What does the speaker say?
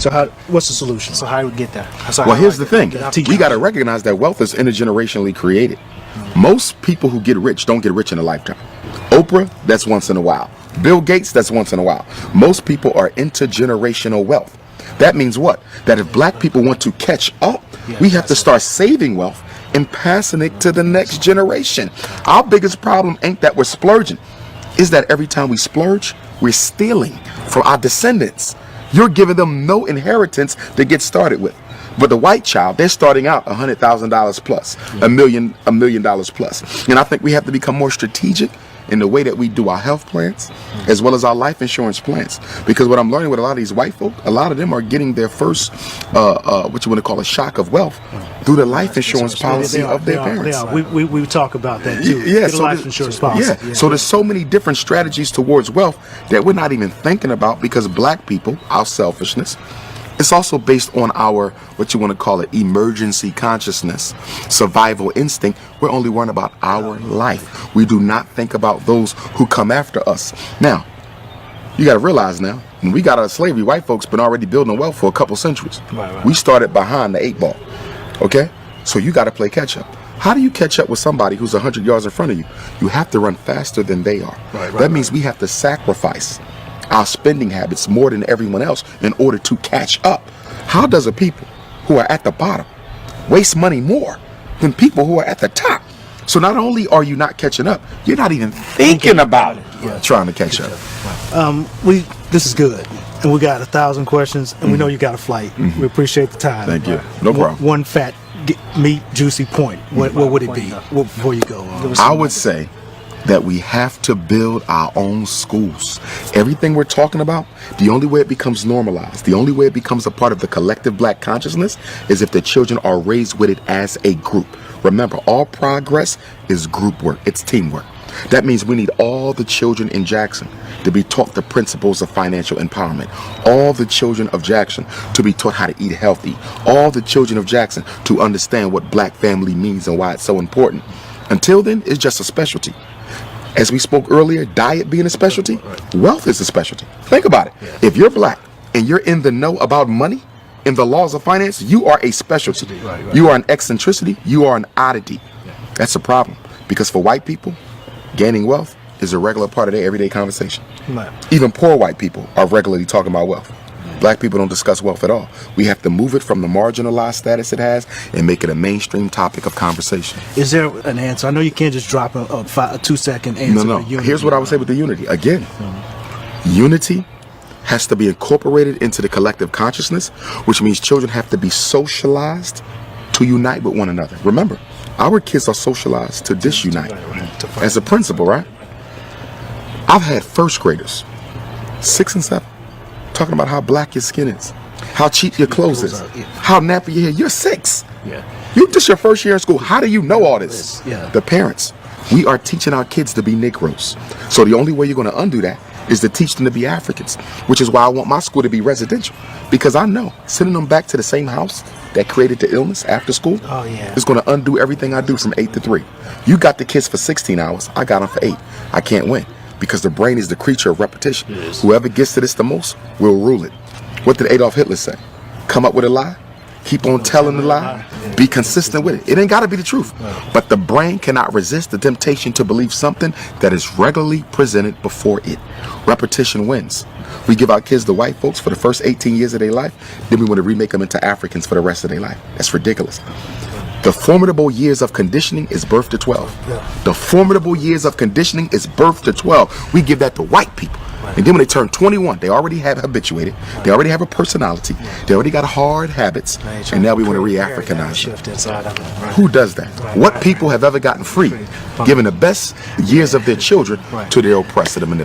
So what's the solution? So how do we get there? Well, here's the thing. We got to recognize that wealth is intergenerationally created. Most people who get rich don't get rich in a lifetime. Oprah, that's once in a while. Bill Gates, that's once in a while. Most people are intergenerational wealth. That means what? That if black people want to catch up, we have to start saving wealth and passing it to the next generation. Our biggest problem ain't that we're splurging. Is that every time we splurge, we're stealing from our descendants. You're giving them no inheritance to get started with. But the white child, they're starting out $100,000 plus, $1 million plus. And I think we have to become more strategic in the way that we do our health plans as well as our life insurance plans. Because what I'm learning with a lot of these white folk, a lot of them are getting their first, what you want to call a shock of wealth through the life insurance policy of their parents. We talk about that too. Yeah, so life insurance policy. Yeah, so there's so many different strategies towards wealth that we're not even thinking about because black people, our selfishness, it's also based on our, what you want to call it, emergency consciousness, survival instinct. We're only worrying about our life. We do not think about those who come after us. Now, you got to realize now, when we got out of slavery, white folks been already building wealth for a couple centuries. Right. We started behind the 8 ball. Okay? So you got to play catch up. How do you catch up with somebody who's 100 yards in front of you? You have to run faster than they are. That means we have to sacrifice our spending habits more than everyone else in order to catch up. How does a people who are at the bottom waste money more than people who are at the top? So not only are you not catching up, you're not even thinking about trying to catch up. This is good, and we got 1,000 questions, and we know you got a flight. We appreciate the time. Thank you. No problem. One fat, meat, juicy point. What would it be before you go? I would say that we have to build our own schools. Everything we're talking about, the only way it becomes normalized, the only way it becomes a part of the collective black consciousness is if the children are raised with it as a group. Remember, all progress is group work. It's teamwork. That means we need all the children in Jackson to be taught the principles of financial empowerment. All the children of Jackson to be taught how to eat healthy. All the children of Jackson to understand what black family means and why it's so important. Until then, it's just a specialty. As we spoke earlier, diet being a specialty, wealth is a specialty. Think about it. If you're black and you're in the know about money and the laws of finance, you are a specialty. You are an eccentricity. You are an oddity. That's a problem. Because for white people, gaining wealth is a regular part of their everyday conversation. Even poor white people are regularly talking about wealth. Black people don't discuss wealth at all. We have to move it from the marginalized status it has and make it a mainstream topic of conversation. Is there an answer? I know you can't just drop a 2-second answer. No. Here's what I would say with the unity. Again, unity has to be incorporated into the collective consciousness, which means children have to be socialized to unite with one another. Remember, our kids are socialized to disunite. As a principal, right? I've had first graders, 6 and 7, talking about how black your skin is, how cheap your clothes is, how nappy your hair. You're 6. This your first year in school. How do you know all this? The parents. We are teaching our kids to be Negroes. So the only way you're going to undo that is to teach them to be Africans, which is why I want my school to be residential. Because I know sending them back to the same house that created the illness after school is going to undo everything I do from 8 to 3. You got the kids for 16 hours. I got them for 8. I can't win. Because the brain is the creature of repetition. Whoever gets to this the most will rule it. What did Adolf Hitler say? Come up with a lie, keep on telling the lie, be consistent with it. It ain't got to be the truth. But the brain cannot resist the temptation to believe something that is regularly presented before it. Repetition wins. We give our kids the white folks for the first 18 years of their life, then we want to remake them into Africans for the rest of their life. That's ridiculous. The formidable years of conditioning is birth to 12. The formidable years of conditioning is birth to 12. We give that to white people. And then when they turn 21, they already have habituated. They already have a personality. They already got hard habits. And now we want to re-Africanize them. Who does that? What people have ever gotten free, giving the best years of their children to their oppressor, the manipulator?